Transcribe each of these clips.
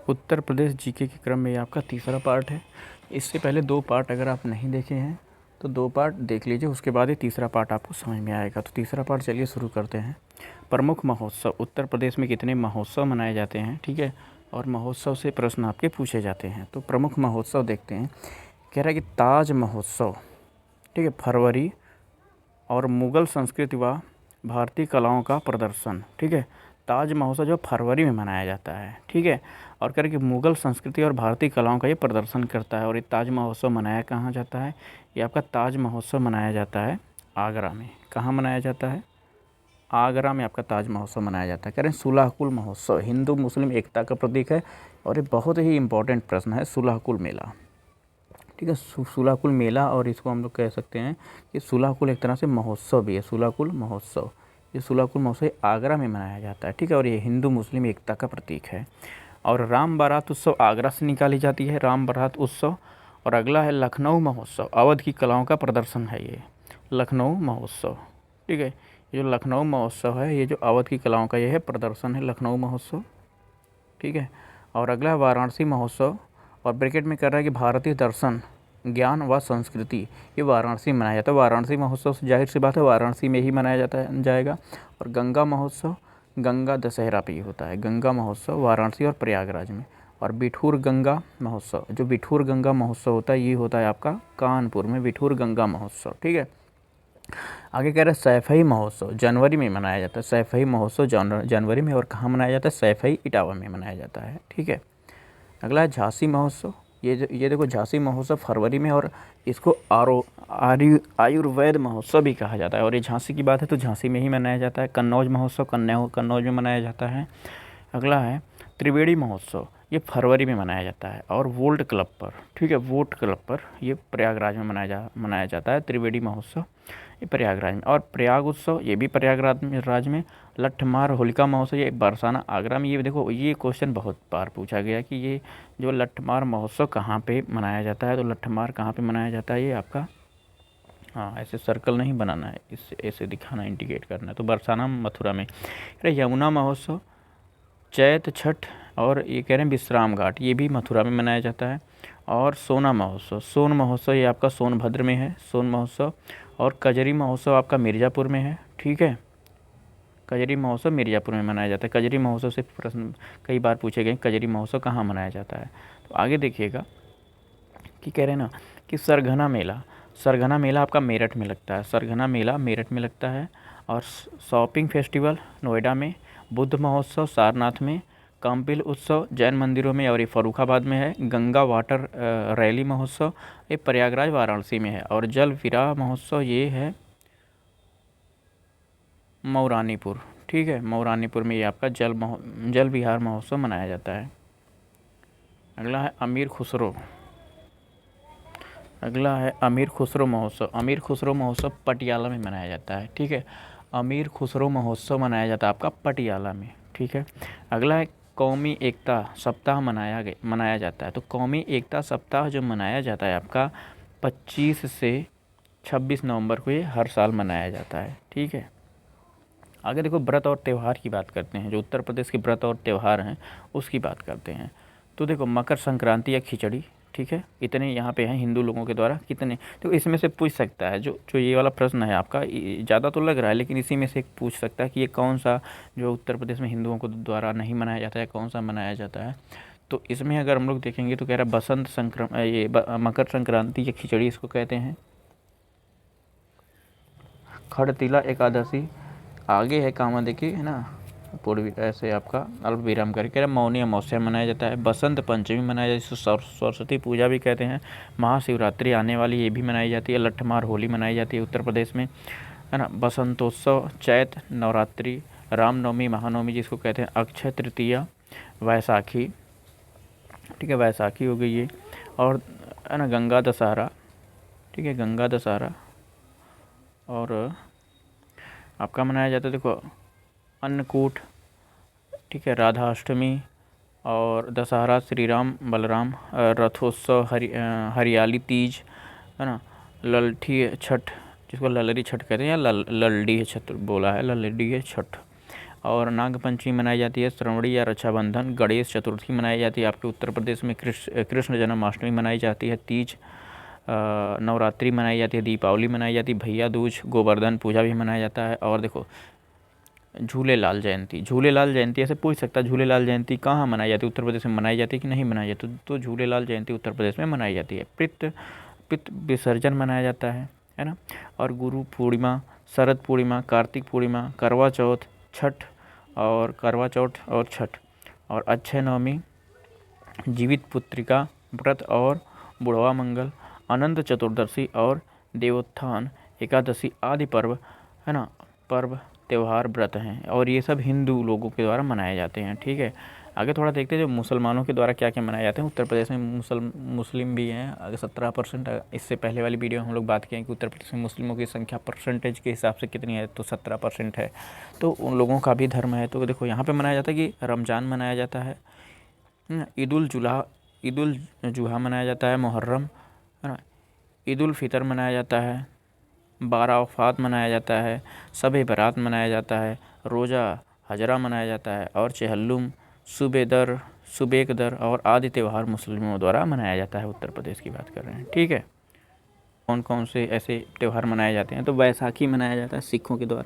Uttar Pradesh GK के क्रम में ये आपका तीसरा पार्ट है। इससे पहले 2 पार्ट अगर आप नहीं देखे हैं तो 2 पार्ट देख लीजिए, उसके बाद ये तीसरा पार्ट आपको समझ में आएगा। तो तीसरा पार्ट चलिए शुरू करते हैं। प्रमुख महोत्सव, उत्तर प्रदेश में कितने महोत्सव मनाए जाते हैं, ठीक है, और महोत्सव से प्रश्न आपके पूछे जाते हैं। तो प्रमुख महोत्सव देखते हैं। कह रहा है कि ताज महोत्सव, ठीक है, फरवरी, और मुग़ल संस्कृति व भारतीय कलाओं का प्रदर्शन, ठीक है। ताज महोत्सव जो फरवरी में मनाया जाता है, ठीक है, और कह रहे कि मुग़ल संस्कृति और भारतीय कलाओं का ये प्रदर्शन करता है। और ये ताज महोत्सव मनाया कहाँ जाता है? ये आपका ताज महोत्सव मनाया जाता है आगरा में। कहाँ मनाया जाता है? आगरा में आपका ताज महोत्सव मनाया जाता है। कह रहे हैं सुलहकुल महोत्सव हिंदू मुस्लिम एकता का प्रतीक है। और ये बहुत ही इंपॉर्टेंट प्रश्न है, सुलहकुल मेला, ठीक है। सुलहकुल मेला, और इसको हम लोग कह सकते हैं कि सुलहकुल एक तरह से महोत्सव भी है, सुलहकुल महोत्सव। ये सुलहकुल महोत्सव आगरा में मनाया जाता है, ठीक है, और ये हिंदू मुस्लिम एकता का प्रतीक है। और राम बारात उत्सव आगरा से निकाली जाती है, राम बारात उत्सव। और अगला है लखनऊ महोत्सव, अवध की कलाओं का प्रदर्शन है ये लखनऊ महोत्सव, ठीक है। ये जो लखनऊ महोत्सव है, ये जो अवध की कलाओं का ये है प्रदर्शन है, लखनऊ महोत्सव, ठीक है। और अगला है वाराणसी महोत्सव, और ब्रैकेट में कर रहा है कि भारतीय दर्शन ज्ञान व संस्कृति, ये वाराणसी में मनाया जाता है। वाराणसी महोत्सव जाहिर सी बात है वाराणसी में ही मनाया जाएगा। और गंगा महोत्सव, गंगा दशहरा पे ही होता है, गंगा महोत्सव वाराणसी और प्रयागराज में। और बिठूर गंगा महोत्सव, जो बिठूर गंगा महोत्सव होता है ये होता है आपका कानपुर में, बिठूर गंगा महोत्सव, ठीक है। आगे कह रहे हैं सैफई महोत्सव जनवरी में मनाया जाता है, सैफई महोत्सव जनवरी में। और कहाँ मनाया जाता है? सैफई इटावा में मनाया जाता है, ठीक है। अगला है झांसी महोत्सव, ये देखो झांसी महोत्सव फरवरी में, और इसको आयुर्वेद महोत्सव भी कहा जाता है। और ये झांसी की बात है तो झांसी में ही मनाया जाता है। कन्नौज महोत्सव कन्नौज में मनाया जाता है। अगला है त्रिवेणी महोत्सव, ये फरवरी में मनाया जाता है। और वोल्ट क्लब पर, ठीक है, वोट क्लब पर ये प्रयागराज में मनाया जाता है त्रिवेणी महोत्सव, ये प्रयागराज में। और प्रयाग उत्सव ये भी प्रयागराज में। लट्ठमार होलिका महोत्सव ये बरसाना आगरा में। ये देखो ये क्वेश्चन बहुत बार पूछा गया कि ये जो लट्ठमार महोत्सव कहाँ पे मनाया जाता है, तो लट्ठमार कहाँ पे मनाया जाता है? ये आपका, हाँ, ऐसे सर्कल नहीं बनाना है, इससे ऐसे दिखाना, इंडिकेट करना है। तो बरसाना मथुरा में। यमुना महोत्सव, चैत छठ, और ये कह रहे हैं विश्राम घाट, ये भी मथुरा में मनाया जाता है। और सोना महोत्सव, सोन महोत्सव ये आपका सोनभद्र में है, सोन महोत्सव। और कजरी महोत्सव आपका मिर्ज़ापुर में है, ठीक है, कजरी महोत्सव मिर्ज़ापुर में मनाया जाता है। कजरी महोत्सव से प्रश्न कई बार पूछे गए, कजरी महोत्सव कहाँ मनाया जाता है। तो आगे देखिएगा कि कह रहे हैं ना कि सरगना मेला आपका मेरठ में लगता है, सरगना मेला मेरठ में लगता है। और शॉपिंग फेस्टिवल नोएडा में। बुद्ध महोत्सव सारनाथ में। काम्पिल उत्सव जैन मंदिरों में और ये फर्रुखाबाद में है। गंगा वाटर रैली महोत्सव ये प्रयागराज वाराणसी में है। और जल विवाह महोत्सव ये है मऊरानीपुर, ठीक है, मऊरानीपुर में ये आपका जल विहार महोत्सव मनाया जाता है। अगला है अमीर खुसरो महोत्सव, अमीर खुसरो महोत्सव पटियाला में मनाया जाता है, ठीक है, अमीर खुसरो महोत्सव मनाया जाता है आपका पटियाला में, ठीक है। अगला है कौमी एकता सप्ताह मनाया जाता है। तो कौमी एकता सप्ताह जो मनाया जाता है आपका 25 से 26 नवंबर को ये हर साल मनाया जाता है, ठीक है। आगे देखो व्रत और त्यौहार की बात करते हैं, जो उत्तर प्रदेश के व्रत और त्यौहार हैं उसकी बात करते हैं। तो देखो मकर संक्रांति या खिचड़ी, ठीक है, इतने यहाँ पे हैं हिंदू लोगों के द्वारा कितने। तो इसमें से पूछ सकता है जो ये वाला प्रश्न है आपका, ज़्यादा तो लग रहा है लेकिन इसी में से एक पूछ सकता है कि ये कौन सा जो उत्तर प्रदेश में हिंदुओं को द्वारा नहीं मनाया जाता है, कौन सा मनाया जाता है। तो इसमें अगर हम लोग देखेंगे तो कह रहा है मकर संक्रांति या खिचड़ी इसको कहते हैं। खड़तिला एकादशी आगे है कामा देखिए, है ना, पूर्वी ऐसे आपका अल्प विराम करके मौनी अमावस्या मनाया जाता है। बसंत पंचमी मनाया जाता है, जिसको सरस्वती पूजा भी कहते हैं। महाशिवरात्रि आने वाली ये भी मनाई जाती है। लट्ठमार होली मनाई जाती है उत्तर प्रदेश में, है ना। बसंतोत्सव, चैत नवरात्रि, रामनवमी महानवमी जिसको कहते हैं, अक्षय तृतीया, वैसाखी, ठीक है, वैसाखी हो गई ये। और है ना गंगा दशहरा, ठीक है, गंगा दशहरा। और आपका मनाया जाता है देखो अन्नकूट, ठीक है, राधा अष्टमी और दशहरा, श्री राम बलराम, रथोत्सव, हरियाली तीज, है ना, ललठी छठ जिसको ललरी छठ कहते हैं, या ललडी छठ बोला है, ललडी छठ। और नाग पंचमी मनाई जाती है, श्रावणी या रक्षाबंधन, गणेश चतुर्थी मनाई जाती है। आपके उत्तर प्रदेश में कृष्ण जन्माष्टमी मनाई जाती है, तीज, नवरात्रि मनाई जाती है, दीपावली मनाई जाती है, भैया दूज, गोवर्धन पूजा भी मनाया जाता है। और देखो झूलेलाल जयंती, झूलेलाल जयंती ऐसे पूछ सकता है झूलेलाल जयंती कहाँ मनाई जाती है, उत्तर प्रदेश में मनाई जाती है कि नहीं मनाई जाती, तो झूलेलाल जयंती उत्तर प्रदेश में मनाई जाती है। पितृ विसर्जन मनाया जाता है ना। और गुरु पूर्णिमा, शरद पूर्णिमा, कार्तिक पूर्णिमा, करवा चौथ, छठ और करवा चौथ और छठ, और अक्षय नवमी, जीवित पुत्रिका व्रत और बुढ़वा मंगल, अनंत चतुर्दशी और देवोत्थान एकादशी आदि पर्व है ना, पर्व त्यौहार व्रत हैं, और ये सब हिंदू लोगों के द्वारा मनाए जाते हैं। ठीक है, आगे थोड़ा देखते हैं जो मुसलमानों के द्वारा क्या क्या मनाए जाते हैं। उत्तर प्रदेश में मुस्लिम भी हैं, आगे 17%। इससे पहले वाली वीडियो में हम लोग बात किए कि उत्तर प्रदेश में मुस्लिमों की संख्या परसेंटेज के हिसाब से कितनी है, तो 17% है। तो उन लोगों का भी धर्म है। तो देखो यहाँ पर मनाया जाता है कि रमज़ान मनाया जाता है, ईद उल जुहा मनाया जाता है, मुहर्रम है ना, ईद उल फितर मनाया जाता है, बाराफ़ात मनाया जाता है, शब बारात मनाया जाता है, रोज़ा हजरा मनाया जाता है, और चहल्लुम, सुबेकदर और आदि त्यौहार मुस्लिमों द्वारा मनाया जाता है। उत्तर प्रदेश की बात कर रहे हैं। ठीक है, कौन कौन से ऐसे त्यौहार मनाए जाते हैं, तो बैसाखी मनाया जाता है सिखों के द्वारा,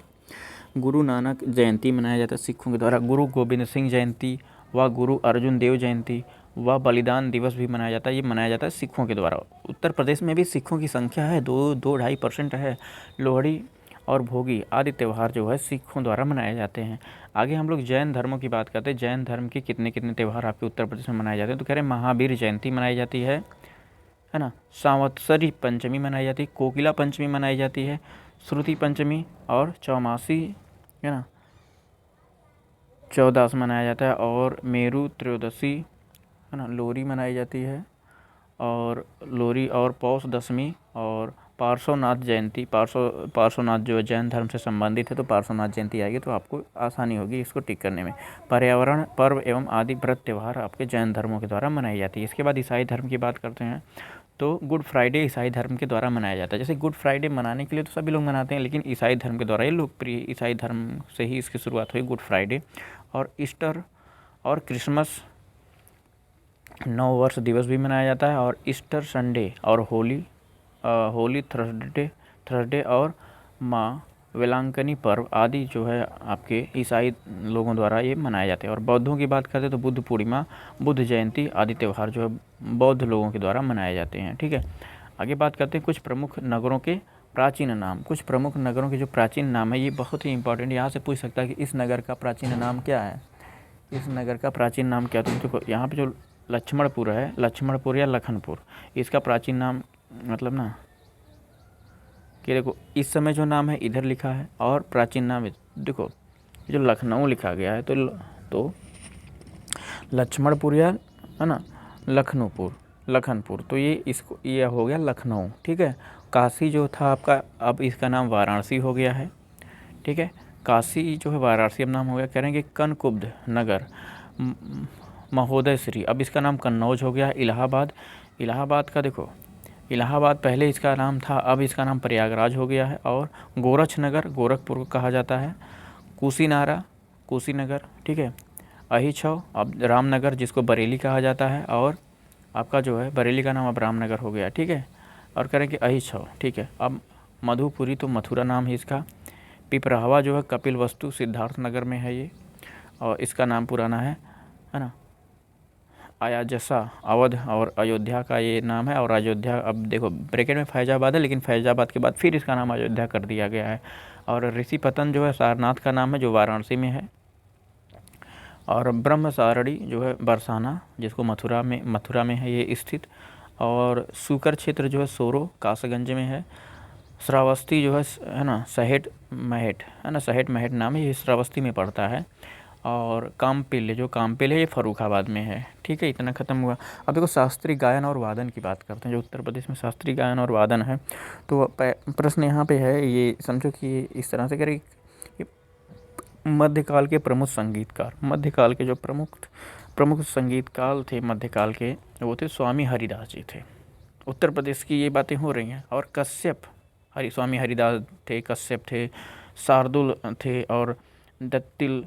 गुरु नानक जयंती मनाया जाता है सिखों के द्वारा, गुरु गोविंद सिंह जयंती व गुरु अर्जुन देव जयंती व बलिदान दिवस भी मनाया जाता है। ये मनाया जाता है सिखों के द्वारा। उत्तर प्रदेश में भी सिखों की संख्या है, 2-2.5% है। लोहड़ी और भोगी आदि त्यौहार जो है सिखों द्वारा मनाए जाते हैं। आगे हम लोग जैन धर्मों की बात करते हैं। जैन धर्म के कितने कितने त्यौहार आपके उत्तर प्रदेश में मनाए जाते हैं, तो कह रहे हैं महावीर जयंती मनाई जाती है ना, संवत्सरी पंचमी मनाई जाती है, कोकिला पंचमी मनाई जाती है, श्रुति पंचमी और चौमासी है ना, चौदास मनाया जाता है, और मेरु त्रयोदशी है ना, लोरी मनाई जाती है, और लोरी और पौष दशमी, और पार्श्वनाथ जयंती, पार्श्वनाथ जो जैन धर्म से संबंधित है, तो पार्श्वनाथ जयंती आएगी तो आपको आसानी होगी इसको टिक करने में। पर्यावरण पर्व एवं आदि व्रत त्यौहार आपके जैन धर्मों के द्वारा मनाई जाती है। इसके बाद ईसाई धर्म की बात करते हैं, तो गुड फ्राइडे ईसाई धर्म के द्वारा मनाया जाता है। जैसे गुड फ्राइडे मनाने के लिए तो सभी लोग मनाते हैं, लेकिन ईसाई धर्म के द्वारा ये लोकप्रिय, ईसाई धर्म से ही इसकी शुरुआत हुई गुड फ्राइडे। और ईस्टर और क्रिसमस, नव वर्ष दिवस भी मनाया जाता है, और ईस्टर संडे और होली थर्सडे और माँ वेलांकनी पर्व आदि जो है आपके ईसाई लोगों द्वारा ये मनाए जाते हैं। और बौद्धों की बात करते हैं तो बुद्ध पूर्णिमा, बुद्ध जयंती आदि त्यौहार जो है बौद्ध लोगों के द्वारा मनाए जाते हैं। ठीक है, आगे बात करते हैं कुछ प्रमुख नगरों के प्राचीन नाम। कुछ प्रमुख नगरों के जो प्राचीन नाम है ये बहुत ही इंपॉर्टेंट, यहाँ से पूछ सकता है कि इस नगर का प्राचीन नाम क्या है, इस नगर का प्राचीन नाम क्या। तो देखो यहाँ पे जो लक्ष्मणपुर है, लक्ष्मणपुर या लखनपुर, इसका प्राचीन नाम मतलब ना कि देखो इस समय जो नाम है इधर लिखा है, और प्राचीन नाम देखो जो लखनऊ लिखा गया है, तो लक्ष्मणपुर या है ना लखनपुर, तो ये हो गया लखनऊ। ठीक है, काशी जो था आपका, अब इसका नाम वाराणसी हो गया है। ठीक है, काशी जो है वाराणसी अब नाम हो गया। कह रहे हैं कि कनकुब्ज नगर, महोदय श्री, अब इसका नाम कन्नौज हो गया। इलाहाबाद का देखो, इलाहाबाद पहले इसका नाम था, अब इसका नाम प्रयागराज हो गया है। और गोरखनगर गोरखपुर को कहा जाता है। कुशीनगर, ठीक है। अहिछव अब रामनगर जिसको बरेली कहा जाता है, और आपका जो है बरेली का नाम अब रामनगर हो गया। ठीक है, और करें कि अहिछव, ठीक है। अब मधुपुरी तो मथुरा नाम है इसका। पिपरावा जो है कपिल वस्तु सिद्धार्थ नगर में है ये, और इसका नाम पुराना है ना। अयाजसा अवध और अयोध्या का ये नाम है, और अयोध्या अब देखो ब्रैकेट में फैजाबाद है, लेकिन फैजाबाद के बाद फिर इसका नाम अयोध्या कर दिया गया है। और ऋषिपतन जो है सारनाथ का नाम है जो वाराणसी में है। और ब्रह्मसारणी जो है बरसाना जिसको मथुरा में है ये स्थित। और सूकर क्षेत्र जो है सोरो कासगंज में है। श्रावस्ती जो है ना सहेट महट है ना, सहेट महट नाम है, ये श्रावस्ती में पड़ता है। और कामपिल है ये फर्रुखाबाद में है। ठीक है, इतना ख़त्म हुआ। अब देखो शास्त्रीय गायन और वादन की बात करते हैं। जो उत्तर प्रदेश में शास्त्रीय गायन और वादन है, तो प्रश्न यहाँ पे है, ये समझो कि इस तरह से करें, मध्यकाल के प्रमुख संगीतकार, मध्यकाल के जो प्रमुख संगीतकार थे मध्यकाल के, वो थे स्वामी हरिदास जी थे। उत्तर प्रदेश की ये बातें हो रही हैं। और स्वामी हरिदास थे, कश्यप थे, शार्दुल थे, और दत्तिल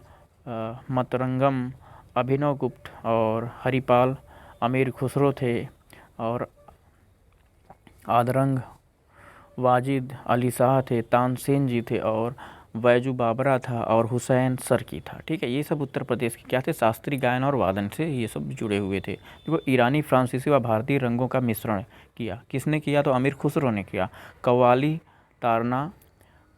मतरंगम, अभिनव गुप्त और हरिपाल, अमीर खुसरो थे और आदरंग वाजिद अली शाह थे, तानसेन जी थे और बैजू बाबरा था और हुसैन सरकी था। ठीक है, ये सब उत्तर प्रदेश के क्या थे, शास्त्रीय गायन और वादन से ये सब जुड़े हुए थे। देखो, ईरानी, फ्रांसीसी व भारतीय रंगों का मिश्रण किया, किसने किया, तो अमीर खुसरो ने किया। कव्वाली, तारना,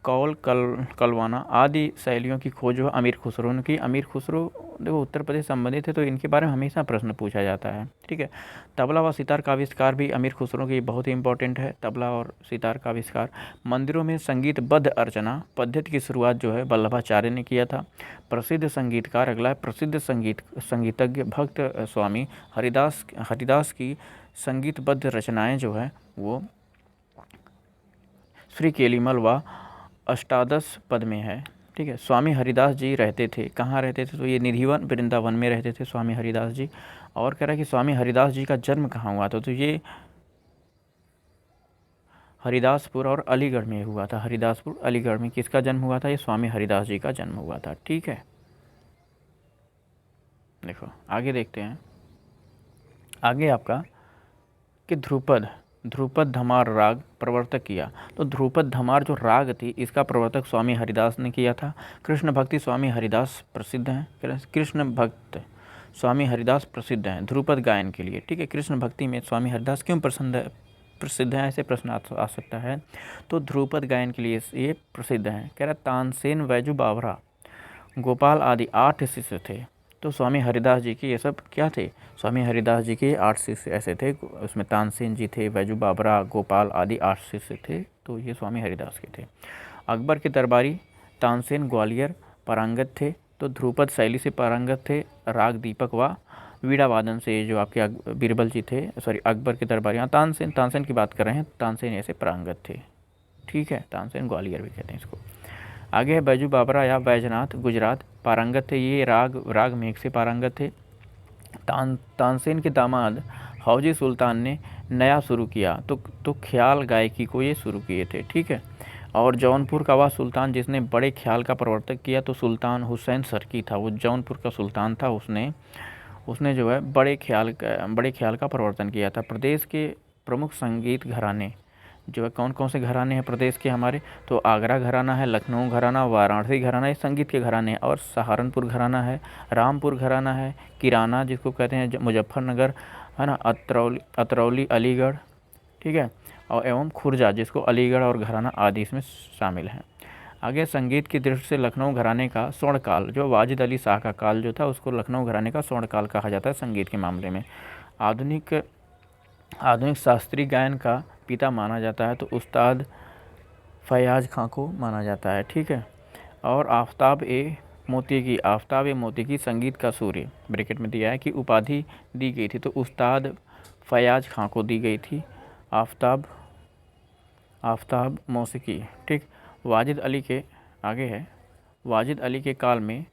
कौल, कलवाना आदि शैलियों की खोज वह अमीर खुसरो ने की। अमीर खुसरो देखो उत्तर प्रदेश संबंधित है तो इनके बारे में हमेशा प्रश्न पूछा जाता है। ठीक है, तबला व सितार का आविष्कार भी अमीर खुसरो की बहुत ही इंपॉर्टेंट है, तबला और सितार का आविष्कार। मंदिरों में संगीतबद्ध अर्चना पद्धति की शुरुआत जो है वल्लभाचार्य ने किया था। प्रसिद्ध संगीतकार अगला, प्रसिद्ध संगीतज्ञ भक्त स्वामी हरिदास की संगीतबद्ध रचनाएं जो है वो श्री केलीमल व अष्टादश पद में है। ठीक है, स्वामी हरिदास जी रहते थे, कहाँ रहते थे, तो ये निधिवन वृंदावन में रहते थे स्वामी हरिदास जी। और कह रहा है कि स्वामी हरिदास जी का जन्म कहाँ हुआ था, तो ये हरिदासपुर और अलीगढ़ में हुआ था। हरिदासपुर अलीगढ़ में किसका जन्म हुआ था, ये स्वामी हरिदास जी का जन्म हुआ था। ठीक है, देखो आगे देखते हैं। आगे आपका कि ध्रुपद धमार राग प्रवर्तक किया, तो ध्रुपद धमार जो राग थी इसका प्रवर्तक स्वामी हरिदास ने किया था। कृष्ण भक्ति स्वामी हरिदास प्रसिद्ध हैं, कृष्ण भक्त स्वामी हरिदास प्रसिद्ध हैं ध्रुपद गायन के लिए। ठीक है, कृष्ण भक्ति में स्वामी हरिदास क्यों प्रसिद्ध हैं, ऐसे प्रश्न आ सकता है। तो ध्रुपद गायन के लिए ये प्रसिद्ध हैं। कह रहा तानसेन, बैजू बावरा, गोपाल आदि 8 शिष्य थे। तो स्वामी हरिदास जी के ये सब क्या थे, स्वामी हरिदास जी के 8 शिष्य ऐसे थे, उसमें तानसेन जी थे, बैजू बाबरा, गोपाल आदि 8 शिष्य थे, तो ये स्वामी हरिदास के थे। अकबर के दरबारी तानसेन ग्वालियर पारंगत थे, तो ध्रुपद शैली से पारंगत थे। राग दीपक व वीणा वादन से जो आपके बीरबल जी थे, सॉरी अकबर के दरबारी, यहाँ तानसेन की बात कर रहे हैं, तानसेन ऐसे पारंगत थे। ठीक है, तानसेन ग्वालियर भी कहते हैं इसको। आगे है बैजू बाबरा या बैजनाथ, गुजरात पारंगत थे, ये राग मेघ से पारंगत थे। तानसेन के दामाद हौजी सुल्तान ने नया शुरू किया, तो ख्याल गायकी को ये शुरू किए थे। ठीक है, और जौनपुर का वह सुल्तान जिसने बड़े ख्याल का प्रवर्तक किया, तो सुल्तान हुसैन सरकी था, वो जौनपुर का सुल्तान था, उसने जो है बड़े ख्याल का प्रवर्तन किया था। प्रदेश के प्रमुख संगीत घराने जो है कौन कौन से घराने हैं प्रदेश के हमारे, तो आगरा घराना है, लखनऊ घराना, वाराणसी घराना, ये संगीत के घराने हैं। और सहारनपुर घराना है, रामपुर घराना है, किराना जिसको कहते हैं मुजफ्फरनगर है ना, अतरौली अलीगढ़। ठीक है, और एवं खुर्जा जिसको अलीगढ़ और घराना आदि इसमें शामिल हैं। आगे संगीत की दृष्टि से लखनऊ घराने का स्वर्णकाल, जो वाजिद अली शाह का काल जो था, उसको लखनऊ घराने का स्वर्णकाल कहा जाता है संगीत के मामले में। आधुनिक शास्त्रीय गायन का पिता माना जाता है, तो उस्ताद फयाज खां को माना जाता है। ठीक है, और आफ्ताब ए मोती की संगीत का सूर्य ब्रैकेट में दिया है कि उपाधि दी गई थी, तो उस्ताद फयाज खां को दी गई थी आफ्ताब मौसीकी। ठीक, वाजिद अली के आगे है, वाजिद अली के काल में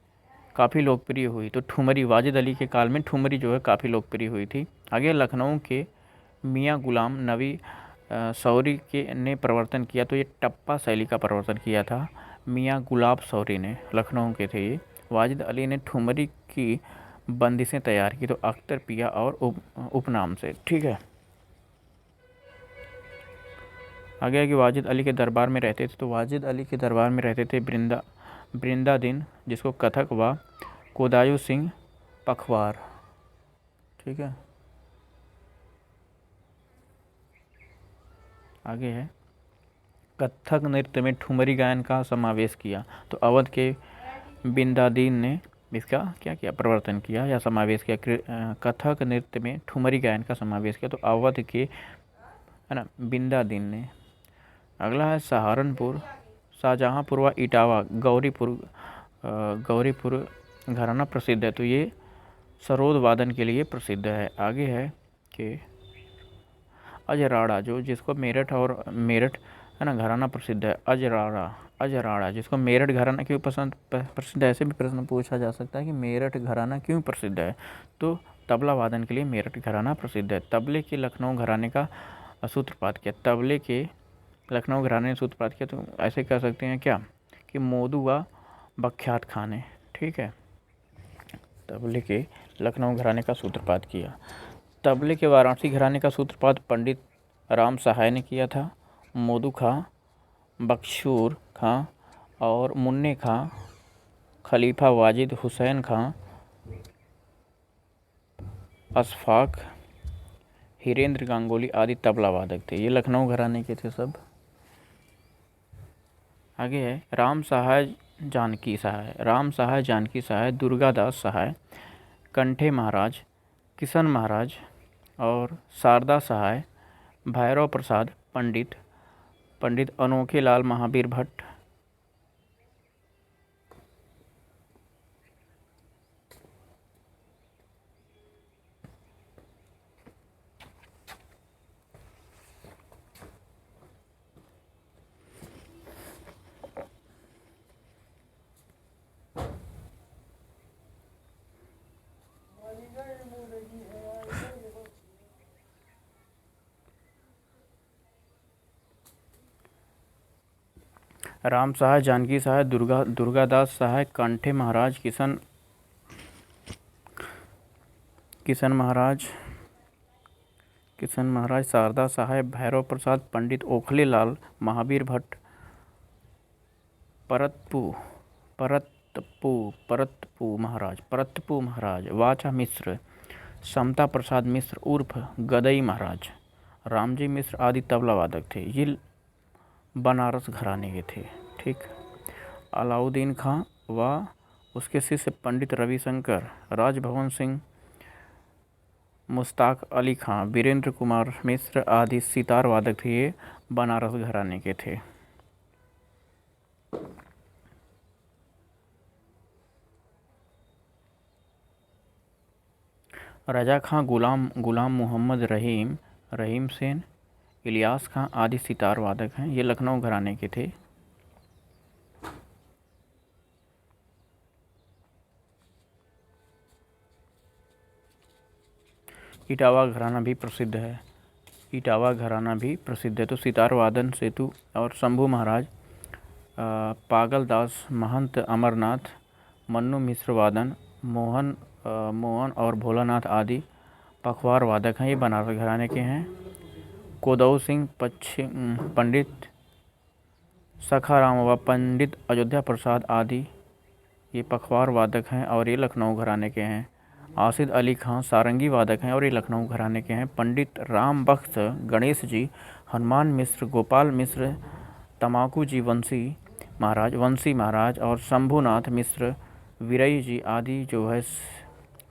काफ़ी लोकप्रिय हुई, तो ठुमरी, वाजिद अली के काल में ठुमरी जो है काफ़ी लोकप्रिय हुई थी। आगे लखनऊ के मियाँ गुलाम नबी सौरी के ने प्रवर्तन किया, तो ये टप्पा शैली का प्रवर्तन किया था मियाँ गुलाब सौरी ने, लखनऊ के थे ये। वाजिद अली ने ठुमरी की बंदिशें तैयार की, तो अख्तर पिया और उपनाम से। ठीक है, आगे कि वाजिद अली के दरबार में रहते थे, तो वाजिद अली के दरबार में रहते थे बृंदादीन जिसको कथक व कोदायु सिंह पखवार। ठीक है, आगे है कथक नृत्य में ठुमरी गायन का समावेश किया, तो अवध के बिंदादीन ने इसका क्या किया, प्रवर्तन किया या समावेश किया। कथक नृत्य में ठुमरी गायन का समावेश किया, तो अवध के है ना बिंदादीन ने। अगला है सहारनपुर, शाहजहाँपुर व इटावा गौरीपुर घराना प्रसिद्ध है, तो ये सरोद वादन के लिए प्रसिद्ध है। आगे है कि अजराड़ा जो जिसको मेरठ है ना घराना प्रसिद्ध है। अजराड़ा जिसको मेरठ घराना क्यों प्रसिद्ध है, ऐसे भी प्रश्न पूछा जा सकता है कि मेरठ घराना क्यों प्रसिद्ध है, तो तबला वादन के लिए मेरठ घराना प्रसिद्ध है। तबले के लखनऊ घराने का सूत्रपात किया, तबले के लखनऊ घराने ने सूत्रपात किया, तो ऐसे कह सकते हैं क्या कि मोदू व बख्यात खान है। ठीक है, तबले के लखनऊ घराने का सूत्रपात किया। तबले के वाराणसी घराने का सूत्रपात पंडित राम सहाय ने किया था। मोदू खां, बख्शूर खां और मुन्ने खां, खलीफा वाजिद हुसैन खां, अशफाक, हीरेंद्र गांगुली आदि तबला वादक थे। ये लखनऊ घराने के थे सब। आगे है राम सहाय जानकी सहाय। राम सहाय जानकी सहाय, दुर्गादास सहाय, कंठे महाराज, किशन महाराज और शारदा सहाय, भैरव प्रसाद पंडित, पंडित अनोखे लाल महावीर भट्ट, राम सहाय जानकी सहाय, दुर्गादास सहाय, कंठे महाराज, किशन महाराज, शारदा सहाय, भैरव प्रसाद पंडित, ओखले लाल महावीर भट्ट, परतपू महाराज, वाचा मिश्र, समता प्रसाद मिश्र उर्फ गदई महाराज, रामजी मिश्र आदि तबला वादक थे। ये बनारस घराने के थे। ठीक। अलाउद्दीन खां व उसके शिष्य पंडित रविशंकर, राजभवन सिंह, मुश्ताक अली खां, वीरेंद्र कुमार मिश्र आदि सितार वादक थे। ये बनारस घराने के थे। रजा खां, गुलाम मोहम्मद रहीम सेन, इलियास खां आदि सितार वादक हैं। ये लखनऊ घराने के थे। इटावा घराना भी प्रसिद्ध है। तो सितार वादन सेतु और शंभू महाराज, पागल दास महंत, अमरनाथ, मन्नू मिश्र वादन, मोहन और भोलानाथ आदि पखवार वादक हैं। ये बनारस घराने के हैं। कोदऊ सिंह, पंडित सखाराम व पंडित अयोध्या प्रसाद आदि ये पखवार वादक हैं और ये लखनऊ घराने के हैं। आसिद अली खां सारंगी वादक हैं और ये लखनऊ घराने के हैं। पंडित राम बख्श, गणेश जी, हनुमान मिश्र, गोपाल मिश्र, तमाकू जी वंशी महाराज और शंभुनाथ मिश्र, वीरई जी आदि जो है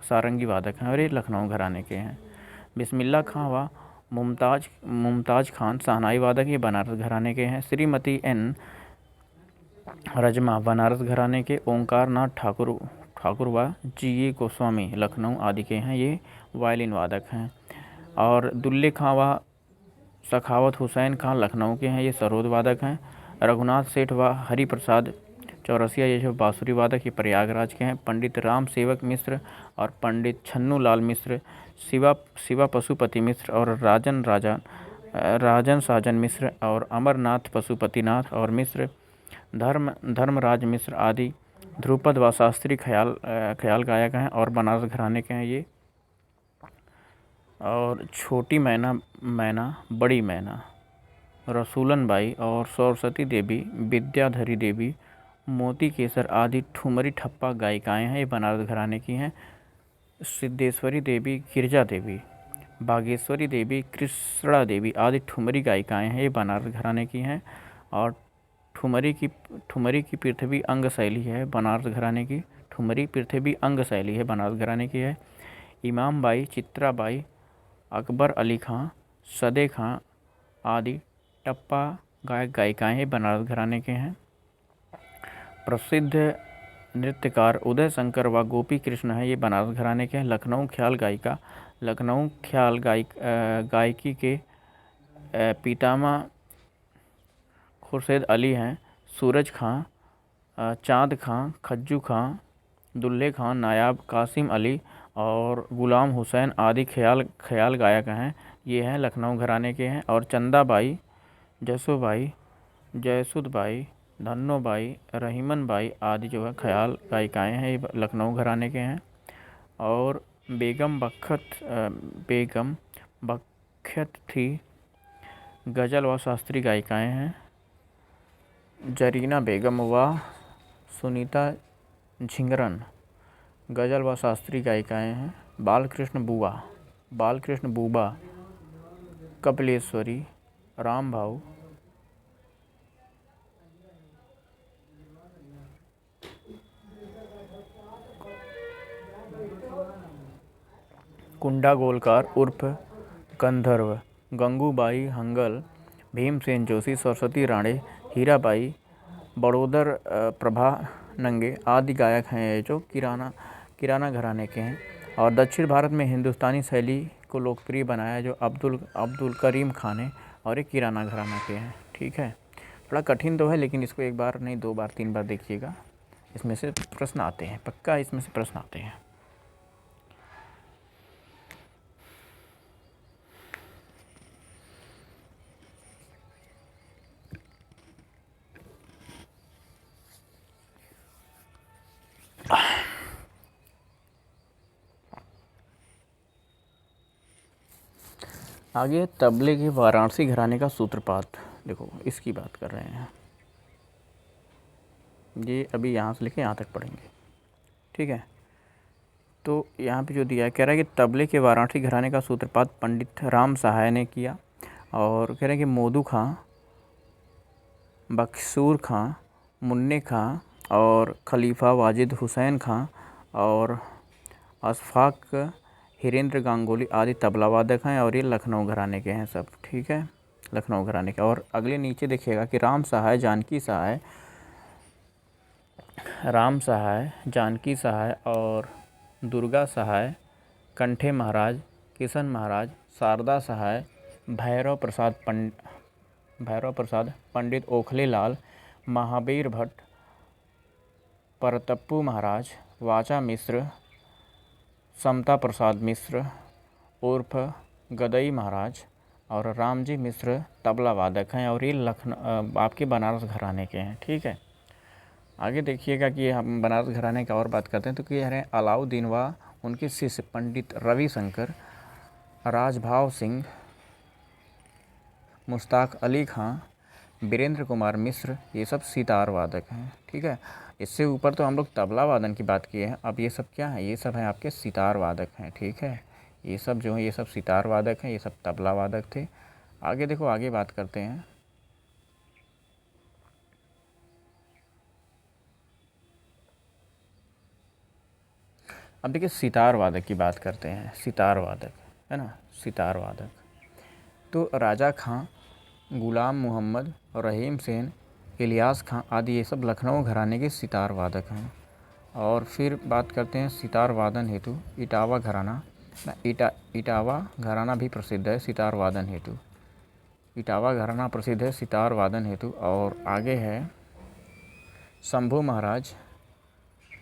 सारंगी वादक हैं और ये लखनऊ घराने के हैं। बिस्मिल्ला खां व मुमताज़ खान शहनाई वादक ये बनारस घराने के हैं। श्रीमती एन रजमा बनारस घराने के। ओंकार नाथ ठाकुर व जी गोस्वामी लखनऊ आदि के हैं। ये वायलिन वादक हैं। और दुल्ले खां व सखावत हुसैन खां लखनऊ के हैं। ये सरोद वादक हैं। रघुनाथ सेठ व हरि प्रसाद चौरसिया ये जो बांसुरी वादक ये प्रयागराज के हैं। पंडित राम सेवक मिश्र और पंडित छन्नू लाल मिश्र, शिवा पशुपति मिश्र और राजन साजन मिश्र और अमरनाथ पशुपतिनाथ और मिश्र, धर्मराज मिश्र आदि ध्रुपद व शास्त्रीय ख्याल गायक हैं और बनारस घराने के हैं ये। और छोटी मैना, बड़ी मैना, रसूलन बाई और सरस्वती देवी, विद्याधरी देवी, मोती केसर आदि ठुमरी ठप्पा गायिकाएँ हैं। ये बनारस घराने की हैं। सिद्धेश्वरी देवी, गिरजा देवी, बागेश्वरी देवी, कृष्णा देवी आदि ठुमरी गायिकाएँ हैं। ये बनारस घराने की हैं। और ठुमरी की पृथ्वी अंग शैली है बनारस घराने की। ठुमरी पृथ्वी अंग शैली है बनारस घराने की है। इमाम बाई, चित्रा बाई, अकबर अली खां, सदे खां आदि टप्पा गायक गायिकाएँ बनारस घराने के हैं। प्रसिद्ध नृत्यकार उदय शंकर व गोपी कृष्ण है। ये बनारस घराने के हैं। लखनऊ ख्याल गायकी के पितामह खुर्शीद अली हैं। सूरज खां, चाँद खां, खज्जू खां, दुल्हे खां, नायाब कासिम अली और गुलाम हुसैन आदि ख्याल गायक हैं। ये हैं लखनऊ घराने के हैं। और चंदा बाई, जसोबाई, जयसुद बाई, धन्नो बाई, रहीमन बाई आदि जो है ख्याल गायिकाएँ हैं। ये लखनऊ घराने के हैं। और बेगम बख्त थी गज़ल व शास्त्रीय गायिकाएं हैं। जरीना बेगम व सुनीता झिंगरन गज़ल व शास्त्रीय गायिकाएं हैं। बालकृष्ण बुबा कपिलेश्वरी, राम भाऊ कुंडा गोलकार उर्फ गंधर्व, गंगूबाई हंगल, भीमसेन जोशी, सरस्वती राणे, हीराबाई, बड़ोदर प्रभा नंगे आदि गायक हैं ये जो किराना घराने के हैं। और दक्षिण भारत में हिंदुस्तानी शैली को लोकप्रिय बनाया जो अब्दुल करीम खान है और ये किराना घराना के हैं। ठीक है, थोड़ा कठिन तो है लेकिन इसको एक बार नहीं 2 बार 3 बार देखिएगा, इसमें से प्रश्न आते हैं, पक्का इसमें से प्रश्न आते हैं। आगे तबले के वाराणसी घराने का सूत्रपात, देखो इसकी बात कर रहे हैं। ये अभी यहाँ से लेके यहाँ तक पढ़ेंगे। ठीक है, तो यहाँ पे जो दिया है कह रहा है कि तबले के वाराणसी घराने का सूत्रपात पंडित राम सहाय ने किया। और कह रहे हैं कि मोदू खां, बक्सूर खां, मुन्ने खां और खलीफा वाजिद हुसैन खां और अशफाक हिरेंद्र गांगुली आदि तबला वादक हैं और ये लखनऊ घराने के हैं सब। ठीक है, लखनऊ घराने के। और अगले नीचे देखिएगा कि राम सहाय, जानकी सहाय और दुर्गा सहाय, कंठे महाराज, किशन महाराज, शारदा सहाय, भैरव प्रसाद, पंडित ओखले लाल, महावीर भट्ट, परतप्पू महाराज, वाचा मिश्र, समता प्रसाद मिश्र उर्फ गदई महाराज और रामजी मिश्र तबला वादक हैं और ये लखनऊ आपके बनारस घराने के हैं। ठीक है, आगे देखिएगा कि हम बनारस घराने का और बात करते हैं तो कह रहे हैं अलाउद्दीन व उनके शिष्य पंडित रविशंकर, राजभाव सिंह, मुश्ताक अली खां, वीरेंद्र कुमार मिश्र, ये सब सितार वादक हैं। ठीक है, इससे ऊपर तो हम लोग तबला वादन की बात किए हैं, अब ये सब क्या है, ये सब हैं आपके सितार वादक हैं। ठीक है, ये सब जो हैं ये सब सितार वादक हैं, ये सब तबला वादक थे। आगे देखो, आगे बात करते हैं। अब देखिए सितार वादक की बात करते हैं। सितार वादक है ना, सितार वादक तो राजा खां, गुलाम मोहम्मद, रहीम सेन, इलियास खां आदि ये सब लखनऊ घराने के सितार वादक हैं। और फिर बात करते हैं सितार वादन हेतु इटावा घराना। इटावा घराना भी प्रसिद्ध है सितार वादन हेतु। इटावा घराना प्रसिद्ध है सितार वादन हेतु। और आगे है शंभू महाराज,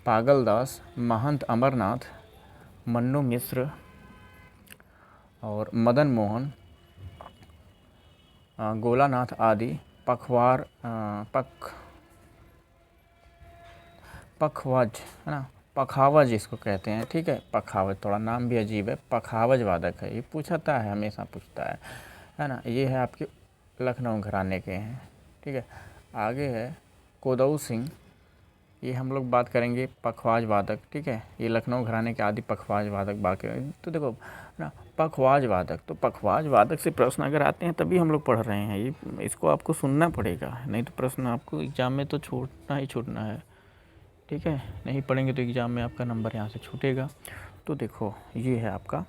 पागलदास, महंत अमरनाथ, मन्नू मिश्र और मदन मोहन, गोलानाथ आदि पखवाज है ना, पखावज इसको कहते हैं। ठीक है, पखावज, थोड़ा नाम भी अजीब है, पखावज वादक है। ये पूछता है, हमेशा पूछता है ना। ये है आपके लखनऊ घराने के हैं। ठीक है, आगे है कोदऊ सिंह, ये हम लोग बात करेंगे पखवाज वादक। ठीक है, ये लखनऊ घराने के आदि पखवाज वादक बाकी। तो देखो ना, पखवाज वादक, तो पखवाज वादक से प्रश्न अगर आते हैं तभी हम लोग पढ़ रहे हैं। ये इसको आपको सुनना पड़ेगा, नहीं तो प्रश्न आपको एग्ज़ाम में तो छूटना है। ठीक है, नहीं पढ़ेंगे तो एग्ज़ाम में आपका नंबर यहाँ से छूटेगा। तो देखो ये है आपका,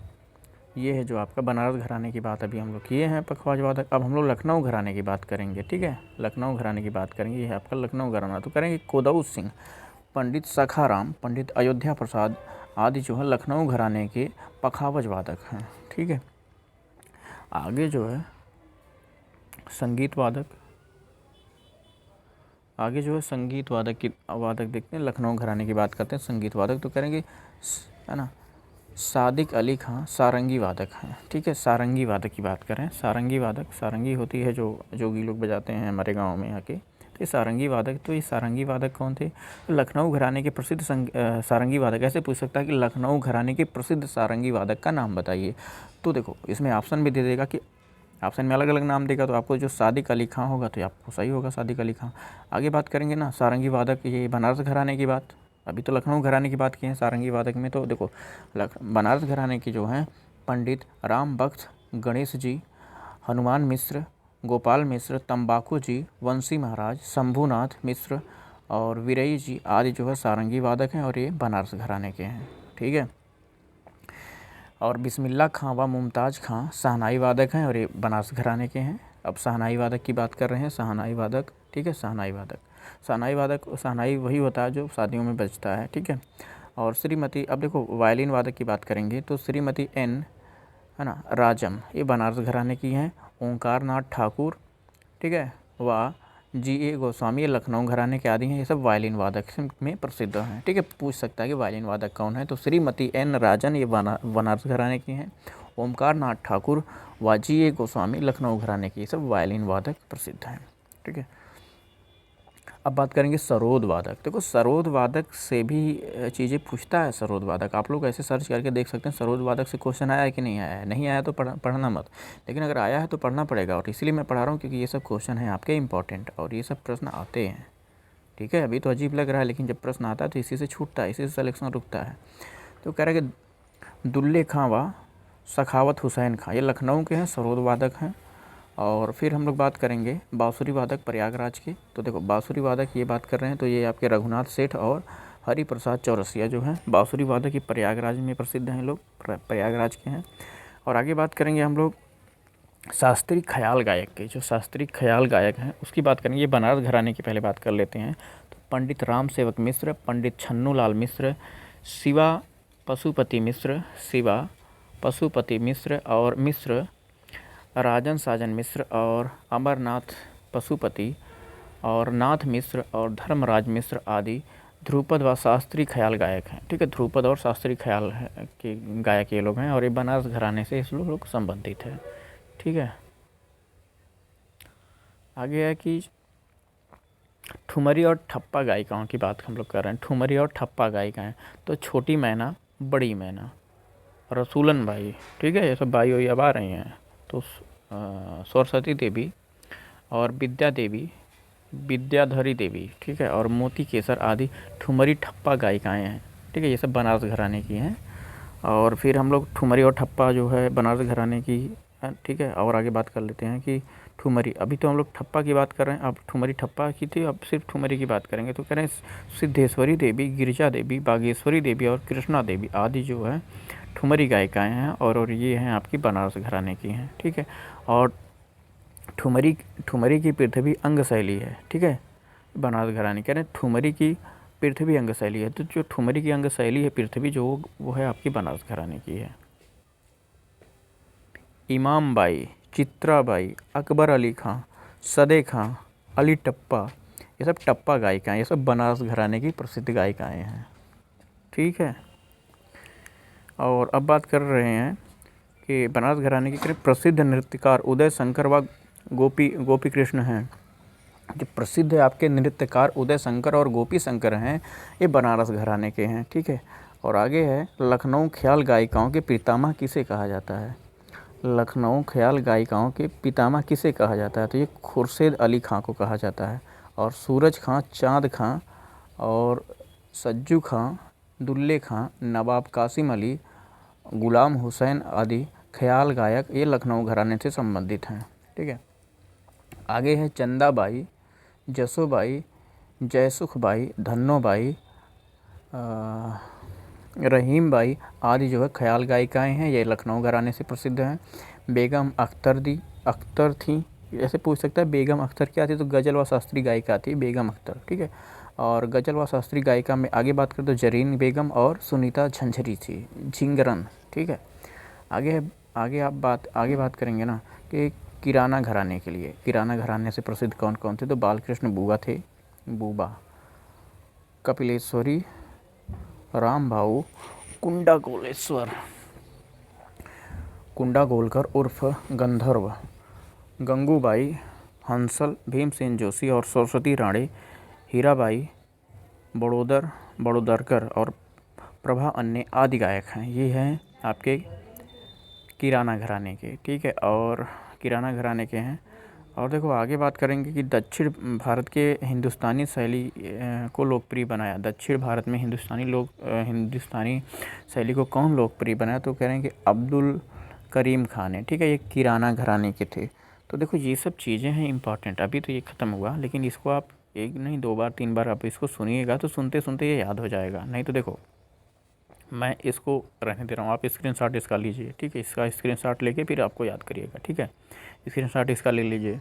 ये है जो आपका बनारस घराने की बात अभी हम लोग किए हैं पखवाज वादक। अब हम लोग लखनऊ घराने की बात करेंगे। ठीक है, लखनऊ घराने की बात करेंगे। ये है आपका लखनऊ घराना। तो करेंगे कोदऊ सिंह, पंडित सखाराम, पंडित अयोध्या प्रसाद आदि जो है लखनऊ घराने के पखावज वादक हैं। ठीक है, आगे जो है संगीत वादक, आगे जो है संगीत वादक देखते हैं। लखनऊ घराने की बात करते हैं संगीत वादक, तो करेंगे है ना, सादिक अली खां सारंगी वादक हैं। ठीक है, सारंगी वादक की बात करें, सारंगी वादक, सारंगी होती है जो जोगी लोग बजाते हैं हमारे गांव में आके, तो ये सारंगी वादक, तो ये सारंगी वादक कौन थे? तो लखनऊ घराने के प्रसिद्ध सारंगी वादक। ऐसे पूछ सकता है कि लखनऊ घराने के प्रसिद्ध सारंगी वादक का नाम बताइए। तो देखो इसमें ऑप्शन भी दे देगा कि ऑप्शन में अलग अलग नाम देगा, तो आपको जो सादिक अली खां होगा तो आपको सही होगा सादिक अली खां। आगे बात करेंगे ना सारंगी वादक, ये बनारस घराने की बात, अभी तो लखनऊ घराने की बात की है सारंगी वादक में। तो देखो बनारस घराने की जो हैं पंडित राम बख्श गणेश जी, हनुमान मिश्र, गोपाल मिश्र, तंबाकू जी, वंशी महाराज, शंभूनाथ मिश्र और वीरई जी आदि जो है सारंगी वादक हैं और ये बनारस घराने के हैं। ठीक है। और बिस्मिल्लाह खां व मुमताज़ खां शहनाई वादक हैं और ये बनारस घराने के हैं। अब शहनाई वादक की बात कर रहे हैं, शहनाई वादक। ठीक है, शहनाई वादक, शहनाई वादक, शहनाई वही होता है जो शादियों में बजता है। ठीक है। और श्रीमती, अब देखो वायलिन वादक की बात करेंगे तो श्रीमती एन है ना राजम, ये बनारस घराने की हैं। ओंकार नाथ ठाकुर, ठीक है, व जी.ए. गोस्वामी, ये लखनऊ घराने के आदि हैं। ये सब वायलिन वादक में प्रसिद्ध हैं। ठीक है, पूछ सकता है कि वायलिन वादक कौन है, तो श्रीमती एन राजन ये बनारस घराने की हैं। ओंकार नाथ ठाकुर व जी.ए. गोस्वामी लखनऊ घराने की, ये सब वायलिन वादक प्रसिद्ध हैं। ठीक है। अब बात करेंगे सरोद वादक। देखो सरोद वादक से भी चीज़ें पूछता है सरोद वादक, आप लोग ऐसे सर्च करके देख सकते हैं सरोद वादक से क्वेश्चन आया है कि नहीं आया है। नहीं आया तो पढ़ना मत, लेकिन अगर आया है तो पढ़ना पड़ेगा। और इसीलिए मैं पढ़ा रहा हूँ क्योंकि ये सब क्वेश्चन हैं आपके इंपॉर्टेंट और ये सब प्रश्न आते हैं। ठीक है, अभी तो अजीब लग रहा है लेकिन जब प्रश्न आता है तो इसी से छूटता है, इसी से सिलेक्शन रुकता है। तो कह रहा है कि दुल्ले खां व सखावत हुसैन खां, ये लखनऊ के हैं, सरोद वादक हैं। और फिर हम लोग बात करेंगे बाँसुरी वादक प्रयागराज के। तो देखो बाँसुरी वादक ये बात कर रहे हैं तो ये आपके रघुनाथ सेठ और हरि प्रसाद चौरसिया जो हैं बाँसुरी वादक, ये प्रयागराज में प्रसिद्ध हैं, लोग प्रयागराज के हैं। और आगे बात करेंगे हम लोग शास्त्रीय ख्याल गायक के। जो शास्त्रीय ख्याल गायक हैं उसकी बात करेंगे, ये बनारस घराने की पहले बात कर लेते हैं। तो पंडित राम सेवक मिश्र, पंडित छन्नू लाल मिश्र, शिवा पशुपति मिश्र, शिवा पशुपति मिश्र और मिश्र राजन साजन मिश्र और अमरनाथ पशुपति और नाथ मिश्र और धर्मराज मिश्र आदि ध्रुपद व शास्त्रीय ख्याल गायक हैं। ठीक है, ध्रुपद और शास्त्रीय ख्याल के गायक ये लोग हैं और ये बनारस घराने से इस लोग संबंधित है। ठीक है। आगे है कि ठुमरी और ठप्पा गायिकाओं की बात हम लोग कर रहे हैं। ठुमरी और ठप्पा गायिकाएँ, तो छोटी मैना, बड़ी मैना, रसूलन बाई, ठीक है, ये सब बाई वही अब आ रही हैं। तो सरस्वती देवी और विद्या देवी, विद्याधरी देवी, ठीक है, और मोती केसर आदि ठुमरी ठप्पा गायिकाएँ हैं। ठीक है, ये सब बनारस घराने की हैं। और फिर हम लोग ठुमरी और ठप्पा जो है बनारस घराने की। ठीक है, और आगे बात कर लेते हैं कि ठुमरी, अभी तो हम लोग ठप्पा की बात कर रहे हैं, अब ठुमरी ठप्पा की थी, अब सिर्फ ठुमरी की बात करेंगे। तो कह रहे हैं सिद्धेश्वरी देवी, गिरिजा देवी, बागेश्वरी देवी और कृष्णा देवी आदि जो है ठुमरी गायिकाएँ हैं और ये हैं आपकी बनारस घराने की हैं। ठीक है। और ठुमरी की पृथ्वी अंग शैली है। ठीक है, बनारस घराने कह रहे हैं ठुमरी की पृथ्वी अंग शैली है। तो जो ठुमरी की अंग शैली है पृथ्वी जो, वो है आपकी बनारस घराने की है। इमाम बाई, चित्रा बाई, अकबर अली खां, सदे खां, अली टप्पा, ये सब टप्पा गायिकाएँ, ये सब बनारस घराने की प्रसिद्ध गायिकाएँ हैं। ठीक है। और अब बात कर रहे हैं कि बनारस घराने के प्रसिद्ध नृत्यकार उदय शंकर व गोपी कृष्ण हैं। जो प्रसिद्ध है आपके नृत्यकार उदय शंकर और गोपी शंकर हैं, ये बनारस घराने के हैं। ठीक है। और आगे है लखनऊ ख्याल गायिकाओं के पितामह किसे कहा जाता है। लखनऊ ख्याल गायिकाओं के पितामह किसे कहा जाता है, तो ये खुर्शीद अली खां को कहा जाता है। और सूरज खां, चाँद खां और सज्जू खां, दुल्ले खां, नवाब कासिम अली, गुलाम हुसैन आदि ख्याल गायक ये लखनऊ घराने से संबंधित हैं। ठीक है। आगे है चंदाबाई, जसोबाई, जयसुखबाई, धन्नोबाई, रहीमबाई आदि जो है ख्याल गायिकाएँ हैं, ये लखनऊ घराने से प्रसिद्ध हैं। बेगम अख्तर थी, ऐसे पूछ सकता है बेगम अख्तर क्या थी, तो गज़ल व शास्त्रीय गायिका थी बेगम अख्तर। ठीक है। और गज़ल व शास्त्रीय गायिका में आगे बात करें तो जरीन बेगम और सुनीता झंझरी थी, झिंगरन। ठीक है। आगे बात करेंगे ना कि किराना घराने के लिए, किराना घराने से प्रसिद्ध कौन कौन थे, तो बालकृष्ण बुआ थे, बूबा, कपिलेश्वरी, राम भाऊ कुंडा गोलकर उर्फ गंधर्व, गंगूबाई, हंसल, भीमसेन जोशी और सरस्वती राणे, हीराबाई, बड़ोदरकर और प्रभा अन्य आदि गायक हैं। ये हैं आपके किराना घराने के, ठीक है, और किराना घराने के हैं। और देखो आगे बात करेंगे कि दक्षिण भारत के हिंदुस्तानी शैली को लोकप्रिय बनाया। दक्षिण भारत में हिंदुस्तानी शैली को कौन लोकप्रिय बनाया, तो कह रहे हैं कि अब्दुल करीम खान है, ठीक है, ये किराना घराने के थे। तो देखो ये सब चीज़ें हैं इंपॉर्टेंट। अभी तो ये ख़त्म हुआ, लेकिन इसको आप एक नहीं 2 बार 3 बार आप इसको सुनिएगा तो सुनते सुनते ये याद हो जाएगा। नहीं तो देखो मैं इसको रहने दे रहा हूँ, आप स्क्रीनशॉट इसका लीजिए, ठीक है, इसका स्क्रीनशॉट लेके फिर आपको याद करिएगा, ठीक है। स्क्रीनशॉट इसका ले लीजिए,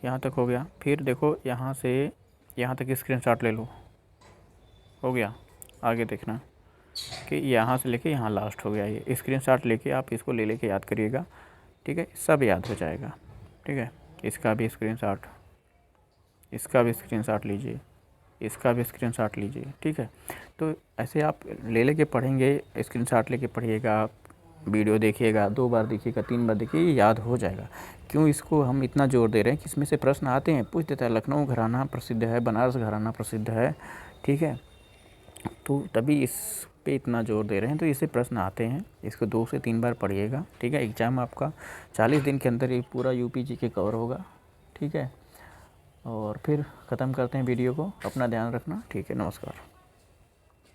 यहाँ तक हो गया। फिर देखो यहाँ से यहाँ तक स्क्रीनशॉट ले लो, हो गया। आगे देखना कि यहाँ से लेके यहाँ लास्ट हो गया। ये स्क्रीनशॉट लेके आप इसको लेके याद करिएगा, ठीक है, सब याद हो जाएगा, ठीक है। इसका भी स्क्रीनशॉट, इसका भी स्क्रीनशॉट लीजिए, इसका भी स्क्रीनशॉट लीजिए, ठीक है। तो ऐसे आप लेके पढ़ेंगे, स्क्रीनशॉट लेके पढ़िएगा, आप वीडियो देखिएगा, 2 बार देखिएगा, 3 बार देखिए, ये याद हो जाएगा। क्यों इसको हम इतना जोर दे रहे हैं कि इसमें से प्रश्न आते हैं, पूछ देता है, लखनऊ घराना प्रसिद्ध है, बनारस घराना प्रसिद्ध है, ठीक है, तो तभी इस पे इतना जोर दे रहे हैं। तो इससे प्रश्न आते हैं, इसको 2 से 3 बार पढ़िएगा, ठीक है। एग्ज़ाम आपका 40 दिन के अंदर ये पूरा यूपी जीके कवर होगा, ठीक है। और फिर ख़त्म करते हैं वीडियो को, अपना ध्यान रखना, ठीक है, नमस्कार।